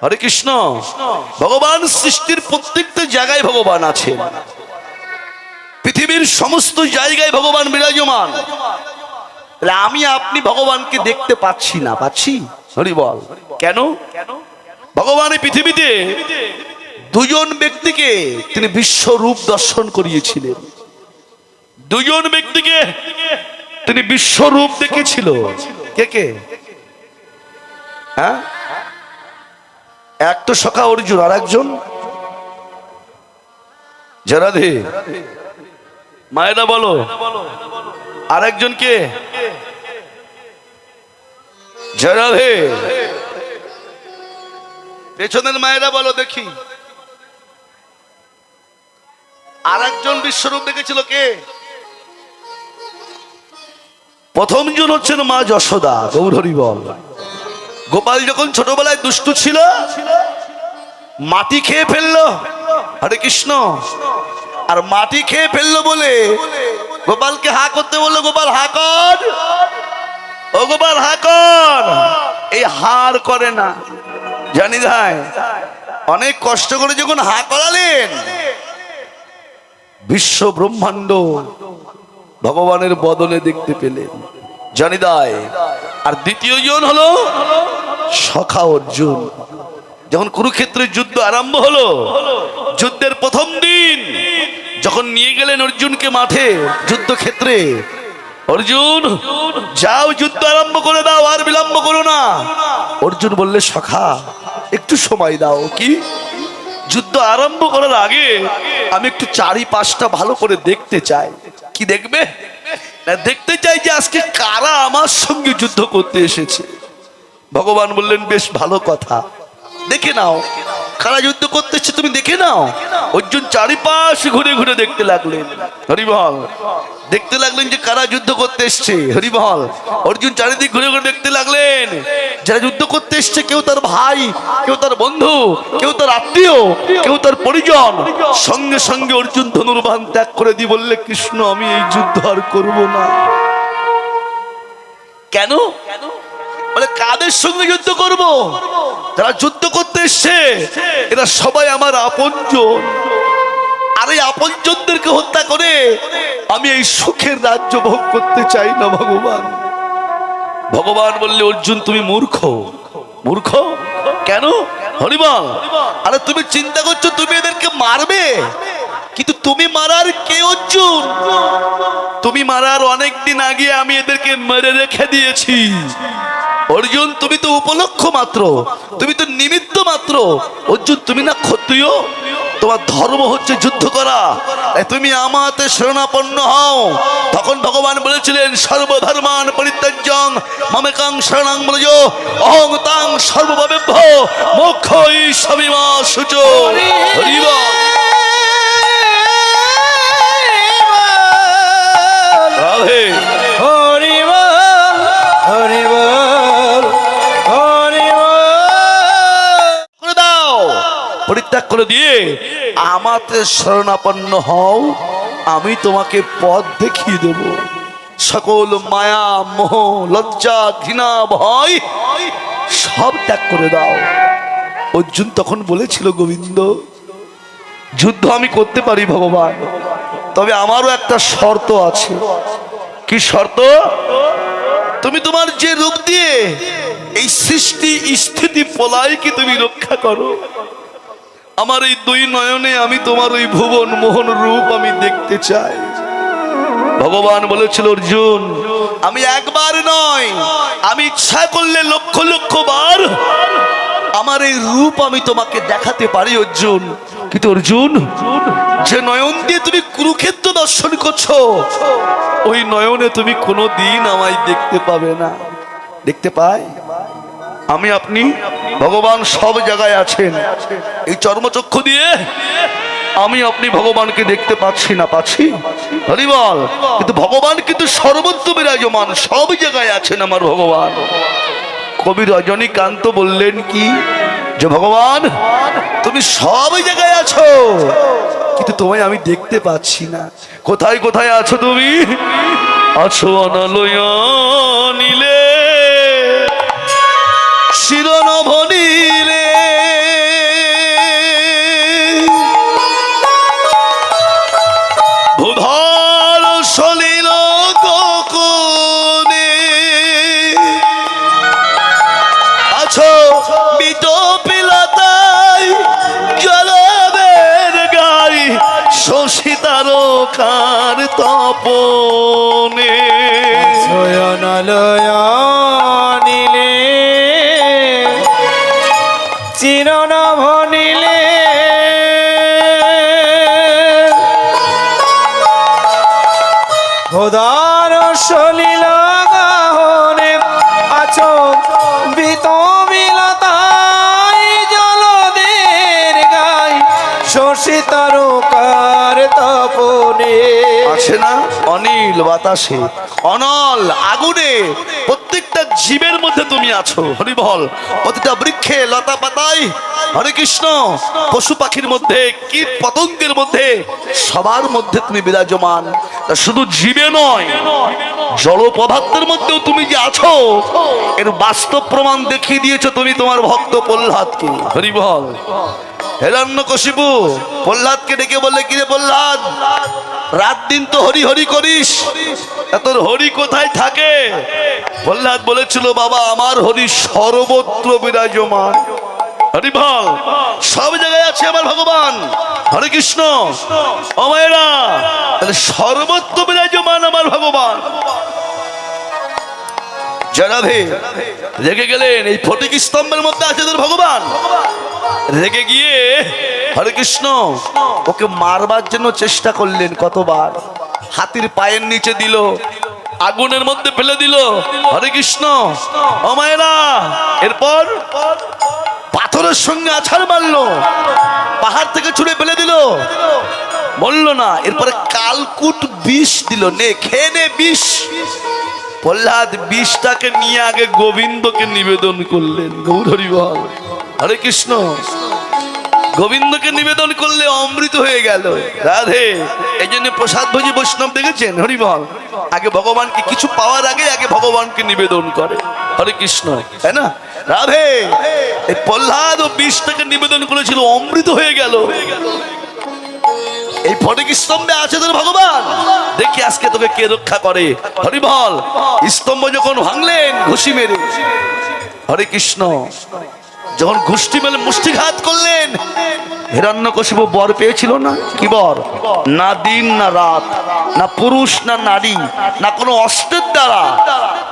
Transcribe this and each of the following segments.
হরে কৃষ্ণ। ভগবান সৃষ্টির প্রত্যেকটা জায়গায় ভগবান আছেন, পৃথিবীর সমস্ত জায়গায় ভগবান বিরাজমান। আমি আপনি ভগবানকে দেখতে পাচ্ছি না, পাচ্ছি? হরি বল। কেন? ভগবান এই পৃথিবীতে দুজন ব্যক্তিকে তিনি বিশ্বরূপ দর্শন করিয়েছিলেন। দুজন ব্যক্তিকে তিনি বিশ্বরূপ দেখেছিল। কে কে? হ্যাঁ, এক তো সখা অর্জুন, আর একজন জরাধে। মায়েরা বলো, আর একজন কে? জরাধে। পেছনের মায়েরা বলো দেখি, আর একজন বিশ্বরূপ দেখেছিল কে? প্রথম জন হচ্ছেন মা যশোদা। গৌর হরি বল। গোপাল যখন ছোটবেলায় দুষ্টু ছিল, মাটি খেয়ে ফেললো। হরে কৃষ্ণ। আর মাটি খেয়ে ফেললো বলে গোপালকে হা করতে বললো, গোপাল হা কর, ও গোপাল হা কর। এই হার করে না, জানি ভাই। অনেক কষ্ট করে যখন হা করালেন, বিশ্ব ব্রহ্মাণ্ড ভগবানের বদলে দেখতে পেলেন, জানি দায়। আর দ্বিতীয় জন হলো সখা অর্জুন। যখন কুরুক্ষেত্রের যুদ্ধ আরম্ভ হলো, যুদ্ধের প্রথম দিন যখন নিয়ে গেলেন অর্জুনকে মাঠে যুদ্ধক্ষেত্রে, অর্জুন যাও, যুদ্ধ আরম্ভ করে দাও, আর বিলম্ব করো না। অর্জুন বললে, সখা একটু সময় দাও। কি? যুদ্ধ আরম্ভ করার আগে আমি একটু চারিপাশটা ভালো করে দেখতে চাই। কি দেখবে? না, দেখতে চাই যে আজকে কারা আমার সঙ্গে যুদ্ধ করতে এসেছে। ভগবান বললেন, বেশ ভালো কথা, দেখে নাও কারা যুদ্ধ করতে এসেছে, তুমি দেখে নাও। অর্জুন চারিপাশ ঘুরে ঘুরে দেখতে লাগলেন। হরিবল। দেখতে লাগলেন যে কারা যুদ্ধ করতে এসছে। হরিবল। অর্জুন চারিদিক ঘুরে ঘুরে দেখতে লাগলেন, যারা যুদ্ধ করতে এসছে কেউ তার ভাই, কেউ তার বন্ধু, কেউ তার আত্মীয়, কেউ তার পরিজন। সঙ্গে সঙ্গে অর্জুন ধনুর্বাণ ত্যাগ করে দিয়ে বললে, কৃষ্ণ আমি এই যুদ্ধ আর করব না। কেন? বলে, কাদের সঙ্গে যুদ্ধ করব? যারা যুদ্ধ করতে এসছে এরা সবাই আমার আপনজন। আর এই আপনজনদেরকে হত্যা করে আমি এই সুখের রাজ্য ভোগ করতে চাই না ভগবান। ভগবান বললে, অর্জুন তুমি মূর্খ। মূর্খ কেন? হরিবল। আরে তুমি চিন্তা করছো তুমি এদেরকে মারবে, কিন্তু তুমি মারার কে অর্জুন? তুমি মারার অনেকদিন আগে আমি এদেরকে মেরে রেখে দিয়েছি। অর্জুন তুমি তো উপলক্ষ মাত্র, তুমি তো নিমিত্ত মাত্র। অর্জুন তুমি না ক্ষত্রিয়, তোমার ধর্ম হচ্ছে যুদ্ধ করা, তুমি আমাতে শরণাপন্ন হও। তখন ভগবান বলেছিলেন, সর্বধর্মান পরিত্যাজ্যং মামেকাং শরণং ব্রজ অহং তাং সর্বভাবেভ্যো মোক্ষৈ স্বামিমা শুচো। হরিবল। রাধে। পরিত্যাগ করে দিয়ে আমাতে শরণাপন্ন হও, আমি তোমাকে পথ দেখিয়ে দেব। সকল মায়া মোহ লজ্জা ঘৃণা ভয় সব ত্যাগ করে দাও। অর্জুন তখন বলেছিল, গোবিন্দ যুদ্ধ আমি করতে পারি ভগবান, তবে আমারও একটা শর্ত আছে। কি শর্ত? তুমি তোমার যে রূপ দিয়ে এই সৃষ্টি স্থিতি প্রলয়কে তুমি রক্ষা করো, আমার এই দুই নয়নে আমি তোমার ওই ভুবন মোহন রূপ আমি দেখতে চাই। ভগবান বলেছিল, অর্জুন আমি একবার নয়, আমি ইচ্ছা করলে লক্ষ লক্ষ বার আমার এই রূপ আমি তোমাকে দেখাতে পারি অর্জুন। কিন্তু অর্জুন, যে নয়ন দিয়ে তুমি কুরুক্ষেত্র দর্শন করছো, ওই নয়নে তুমি কোনোদিন আমায় দেখতে পাবে না। দেখতে পাই আমি আপনি, ভগবান সব জায়গায় আছেন। এই চর্মচক্ষু দিয়ে আমি আপনি ভগবানকে দেখতে পাচ্ছি না, পাচ্ছি? হরিবল। কিন্তু ভগবান কিন্তু সর্বত্র বিরাজমান, সব জায়গায় আছেন আমার ভগবান। কবি রজনীকান্ত বললেন কি, যে ভগবান তুমি সব জায়গায় আছো, কিন্তু তোমায় আমি দেখতে পাচ্ছি না। কোথায় কোথায় আছো তুমি? আছো অনালয় নীলে শিরনভ নীলে অনলয় নীলে চিরনভ নীলে খোদার সলিল গাহনে আছো বিতমিলতাই জলদের গাই শশী তারকার তপনে আছে না অনিল বাতাসে অনল আগুনে প্রত্যেকটা জীবের মধ্যে তুমি আছো হরি বল। প্রতিটা বৃক্ষে লতা পাতায় হরে কৃষ্ণ, পশু পাখির মধ্যে কীট পতঙ্গের মধ্যে সবার মধ্যে তুমি বিরাজমান। তা শুধু জীবে নয়, জড় পদার্থের মধ্যেও তুমি যে আছো এর বাস্তব প্রমাণ দেখিয়ে দিয়েছো তুমি তোমার ভক্ত প্রহ্লাদকে। হরি বল। হিরণ্যকশিপু প্রহ্লাদকে ডেকে বললে, কিরে প্রহ্লাদ, রাত দিন তো হরি হরি করিস, তোর হরি কোথায় থাকে? প্রহ্লাদ বলেছিল, বাবা আমার হরি সর্বত্র বিরাজমান। হরি বল। সব জায়গায় আছে আমার ভগবান। হরে কৃষ্ণ। ও মায়েরা, তাহলে সর্বত্র বিরাজমান আমার ভগবান। জরাধে রেগে গেলেন, এই ফটিক স্তম্ভের মধ্যে আছে তোর ভগবান। রেগে গিয়ে হরে কৃষ্ণ ওকে মারবার জন্য চেষ্টা করলেন, কতবার হাতির পায়ের নিচে দিল, আগুনের মধ্যে ফেলে দিল। হরে কৃষ্ণ। ও মায়েরা, এরপর পাথরের সঙ্গে আছাড় মারলো, পাহাড় থেকে ছুঁড়ে ফেলে দিল, বললো না। এরপরে কালকুট বিষ দিল, নে খেয়ে নে বিষ। প্রহ্লাদ বিষটাকে নিয়ে আগে গোবিন্দকে নিবেদন করলেন। গৌর হরি বল। হরে কৃষ্ণ। গোবিন্দকে নিবেদন করলে অমৃত হয়ে গেল। রাধে। এই জন্য প্রসাদ ভোজী বৈষ্ণব দেখেছেন, হরি বল, আগে ভগবানকে কিছু পাওয়ার আগে আগে ভগবানকে নিবেদন করে। হরে কৃষ্ণ, তাই না? রাধে। এই প্রহ্লাদ ও বিষটাকে নিবেদন করেছিল, অমৃত হয়ে গেল। এই ফটিক স্তম্ভে আছে তোর ভগবান, দেখি আজকে তোকে কে রক্ষা করে। হরি বল। স্তম্ভ যখন ভাঙলেন ঘুষি মেরে, হরে কৃষ্ণ, যখন ঘুষটি মেলে মুষ্টিঘাত করলেন, হিরণ্যকশিপু বর পেয়েছিল না? কি বর? না দিন না রাত, না পুরুষ না নারী, না কোনো অস্ত্রের দ্বারা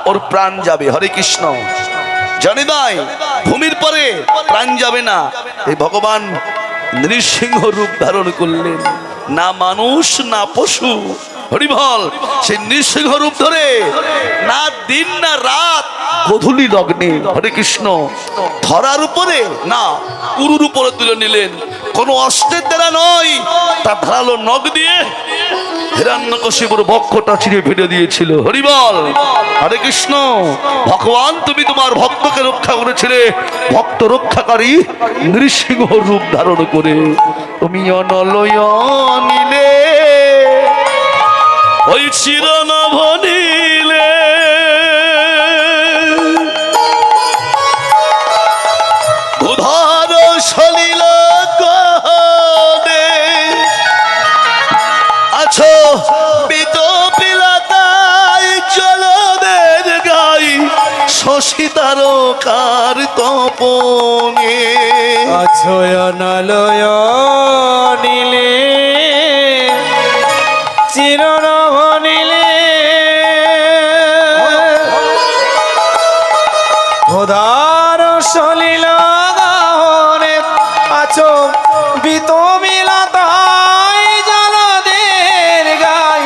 ওর প্রাণ যাবে। হরে কৃষ্ণ। জানি ভাই, ভূমির পরে প্রাণ যাবে না। এই ভগবান নৃসিংহ রূপ ধারণ করলেন, না মানুষ না পশু। হরি বল। সেই নৃসিংহ রূপ ধরে না দিন না রাত, গোধূলি লগ্নে, হরে কৃষ্ণ, ধরার উপরে না উরুর উপরে তুলে নিলেন। কোন অস্ত্রের দ্বারা নয়, তার ধারালো নখ দিয়ে হিরণ্যকশিপুর বক্ষটা ছিঁড়ে ফেলে দিয়েছিল। হরি বল। হরে কৃষ্ণ। ভগবান তুমি তোমার ভক্তকে রক্ষা করেছিলে, ভক্ত রক্ষাকারী নৃসিংহ রূপ ধারণ করে। তুমি অনলয় নীলে ওই চিরনভ নীলে উধার সলিল গহনে আছো বিতপিলতায় জলদের গাই শশী তারকার তপনে। আছো অনলয় নীলে চিরনভ নীলে খোদার সলিল গাহনে আছো বিতমিলতায় জলদের গাই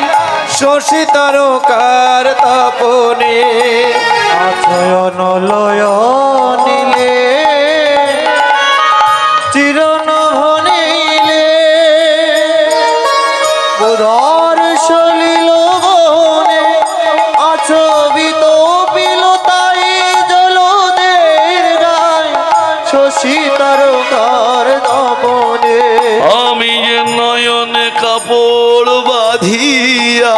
শশী তারকার তপনে। আছো অনলয় নীলে চিরনভ নীলে খোদার সলিল গাহনে আছো বিতপিলতায় জলদের গাই শশী তারকার তপনে। আমি যে নয়নে কাপড় বাঁধিয়া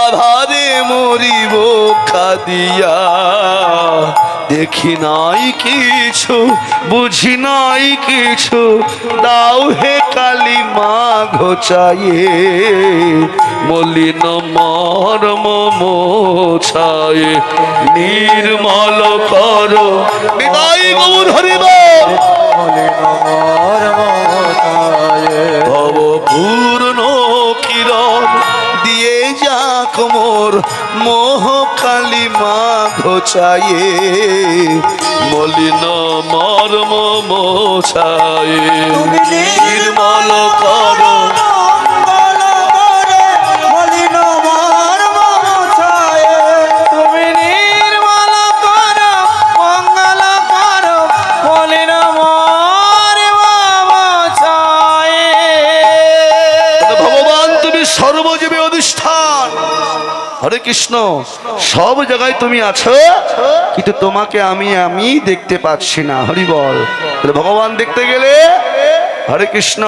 আধারে মরিব খাদিয়া, দেখি নাই কিছু বুঝি নাই কিছু, দাও হে কালী মা ঘোচায়ে মলিন মর্ম মোছায়ে নির্মল কর। বিদায় গৌর হরি বল। ভব পূর্ণ কিরণ দিয়ে যাক মোর মোহ মোছায়ে মলিন মর্ম মোছায়ে নির্মল করো তুমি নির্মল করো মঙ্গল করো মলিন মর্ম মোছায়ে। ভগবান তুমি সর্বজীবে অধিষ্ঠান। হরে কৃষ্ণ, সব জায়গায় তুমি আছো, কিন্তু তোমাকে আমি দেখতে পাচ্ছি না। হরি বল। তাহলে ভগবান দেখতে গেলে হরে কৃষ্ণ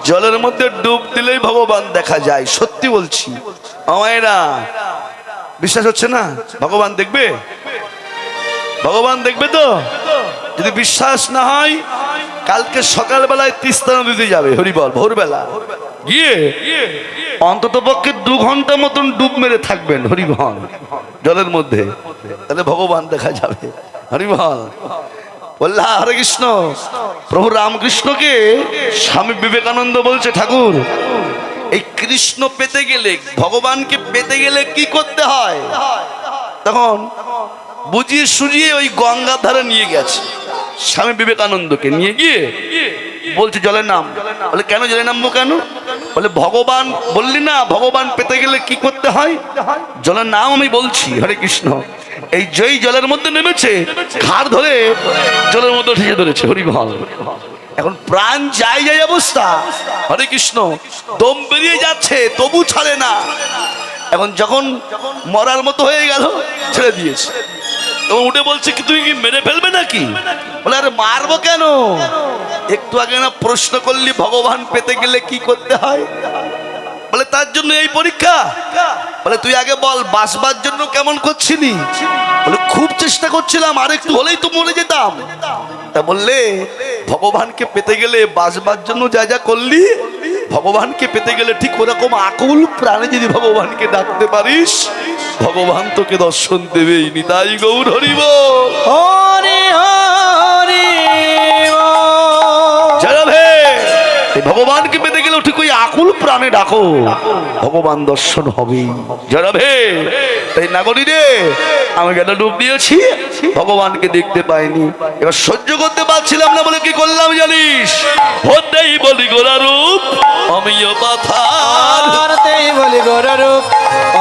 জলের মধ্যে ডুব দিলেই ভগবান দেখা যায়। সত্যি বলছি আমায়রা, বিশ্বাস হচ্ছে না? ভগবান দেখবে, ভগবান দেখবে তো? যদি বিশ্বাস না হয় কালকে সকালবেলায় তিস্তা নদীতে যাবে। হরি বল। ভোরবেলা গিয়ে অন্তত পক্ষে 2 ঘন্টা মতন ডুব মেরে থাকবেন। হরি বল জলের মধ্যে, তাহলে ভগবান দেখা যাবে। হরি বল। বললা হরে কৃষ্ণ। প্রভু রামকৃষ্ণকে স্বামী বিবেকানন্দ বলছে, ঠাকুর এই কৃষ্ণ পেতে গেলে, ভগবানকে পেতে গেলে কি করতে হয়? তখন বুঝিয়ে সুজিয়ে ওই গঙ্গার ধারে নিয়ে গেছে স্বামী বিবেকানন্দকে। নিয়ে গিয়ে বলছে জলের নাম। বলে কেন জলে নামবো কেন? বলে ভগবান বললি না ভগবান পেতে গেলে কি করতে হয়? জলের নাম আমি বলছি। হরে কৃষ্ণ। এই যেই জলের মধ্যে নেমেছে, ঘাড় ধরে জলের মধ্যে ঠেসে ধরেছে। হরি বল। এখন প্রাণ যাই যাই অবস্থা। হরে কৃষ্ণ। দম বেরিয়ে যাচ্ছে, তবু ছাড়ে না। এখন যখন মরার মতো হয়ে গেল, ছেড়ে দিয়েছে। তখন উঠে বলছে কি তুই কি মেরে ফেলবে নাকি? বলে আরে মারবো কেন? একটু আগে না প্রশ্ন করলি ভগবান পেতে গেলে কি করতে হয়? বলে তার জন্য এই পরীক্ষা। বলে তুই আগে বল বাঁচবার জন্য কেমন করছিলি? বলে খুব চেষ্টা করছিলাম, আর একটু হলেই তো মরে যেতাম। তা বললে ভগবানকে পেতে গেলে বাঁচবার জন্য যা যা করলি, ভগবানকে পেতে গেলে ঠিক ওরকম আকুল প্রাণে যদি ভগবানকে ডাকতে পারিস, ভগবান তোকে দর্শন দেবেই। নিতাই গৌর হরি বল। হরি হরি ভগবানকে পেতে গেলেও ঠিক ওই আকুল প্রাণে ডাকো, ভগবান দর্শন হবেই। জরাবে তাই নাগরী রে, আমি গেলে ডুব দিয়েছি, ভগবানকে দেখতে পাইনি। এবার সহ্য করতে পারছিলাম না বলে কি করলাম জানিস? হতেই বলি গোরা রূপ আমিও পাথার, হতেই বলি গোরা রূপ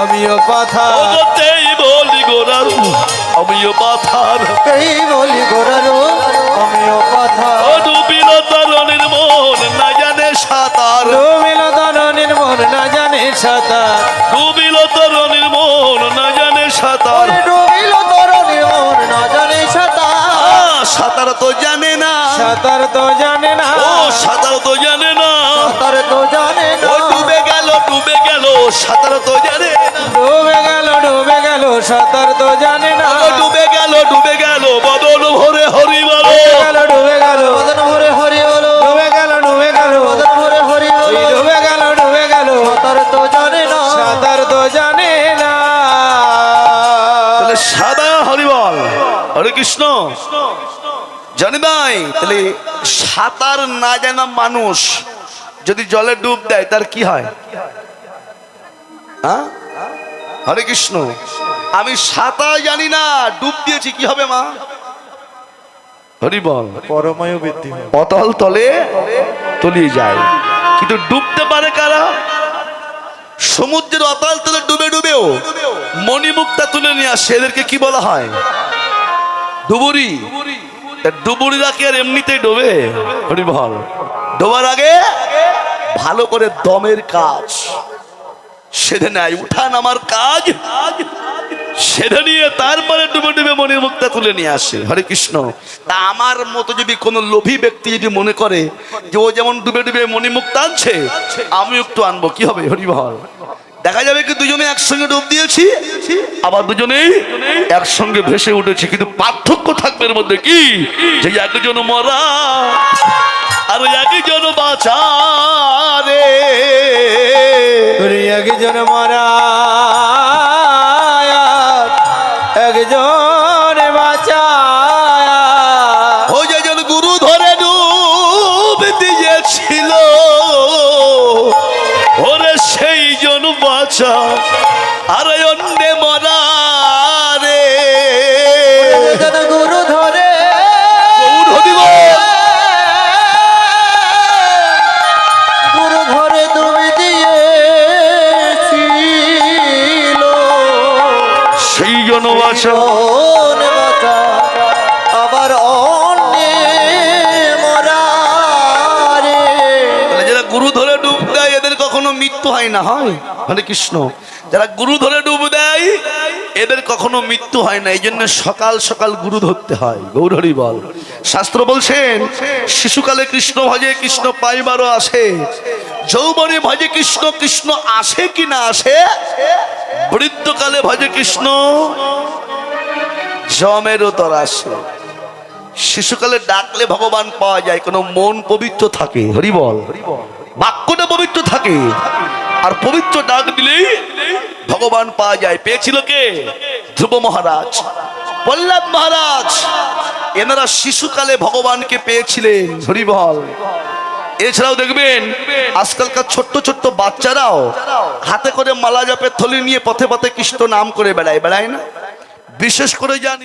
আমিও পাথার, হতেই বলি গোরা রূপ আমিও পাথার, হতেই বলি গোরা রূপ আমিও পাথার। ডুবিল তরণের মন না জানে সাঁতার, ডুবিল তরণের মন না জানে সাঁতার, ডুবিল তরণের মন না জানে সাঁতার, ডুবিল তরণের মন না জানে সাঁতার। সাঁতার তো জানে না, সাঁতার তো জানে না, ও সাঁতার তো জানে না, সাঁতার তো জানে ও না। ডুবে গেল সাঁতার তো জানে না, ডুবে গেল সাঁতার তো জানে না, ও ডুবে গেল বদন ভরে হরি বলো, ডুবে গেল বদন ভরে হরি বলো, ডুবে গেল বদন ভরে হরি বলো, ডুবে গেল সাঁতার তো জানে না, সাঁতার তো জানে না। তাহলে সাদা হরি বল হরে কৃষ্ণ জানি নাই। তাহলে সাঁতার না জানা মানুষ যদি জলে ডুব দেয় তার কি হয়? হ্যাঁ হরে কৃষ্ণ, আমি সাঁতার জানি না, ডুব দিয়েছি, কি হবে মা? হরি বল। পরমায়ু বৃদ্ধি হয়। অতল তলে তলিয়ে যায়। কিন্তু ডুবতে পারে কারা? সমুদ্রের অতল তলে ডুবেও মণিমুক্তা তুলে নিয়ে আসে, এদেরকে কি বলা হয়? ডুবুরি। ডুবুরিরা কি আর এমনিতেই ডোবে? হরি বল। ডোবার আগে ভালো করে দমের কাজ সেরে নেয়, উঠা নামার কাজ সেরে নিয়ে তারপরে ডুবে মনের মুক্তা তুলে নিয়ে আসে। হরে কৃষ্ণ। তা আমার মতো যদি কোনো লোভী ব্যক্তি যদি মনে করে যে ও যেমন ডুবে মণিমুক্তা আনছে আমি একটু আনবো, কি হবে? হরি বল। দেখা যাবে কি দুজনে একসঙ্গে ডুব দিয়েছি, আবার দুজনেই একসঙ্গে ভেসে উঠেছি, কিন্তু পার্থক্য থাকবে এর মধ্যে কি, যে একজন মরা আর একজন বাঁচা রে, একজন মারা একজন বাঁচা, ও যেজন গুরু ধরে ডুব দিয়েছিল ওরে সেই জন বাঁচা আর অন্যে মরা রে। মৃত্যু হয় না, হয় হরে কৃষ্ণ। যারা গুরু ধরে ডুব দেয় এদের কখনো মৃত্যু হয় না, এই জন্য সকাল সকাল গুরু ধরতে হয়। গৌর হরি বল। শাস্ত্র বলছেন শিশুকালে কৃষ্ণ ভজে কৃষ্ণ পাইবারও আসে, যৌবনে ভজে কৃষ্ণ কৃষ্ণ আসে কি না আসে, বৃদ্ধকালে ভজে কৃষ্ণ জমেরও তর আসে। শিশুকালে ডাকলে ভগবান পাওয়া যায়, কোনো মন পবিত্র থাকে, হরি বল, বাক্যটা পবিত্র থাকে, আর পবিত্র ডাক দিলেই ভগবান পাওয়া যায়। পেয়েছিল কে? ধ্রুব মহারাজ, প্রহ্লাদ মহারাজ, এনারা শিশুকালে ভগবানকে পেয়েছিলেন, হরি বল। এছাড়াও দেখবেন আজকালকার ছোট্ট ছোট্ট বাচ্চারাও হাতে করে মালা জপের থলি নিয়ে পথে পথে কৃষ্ণ নাম করে বেড়ায় না? বিশেষ করে জানি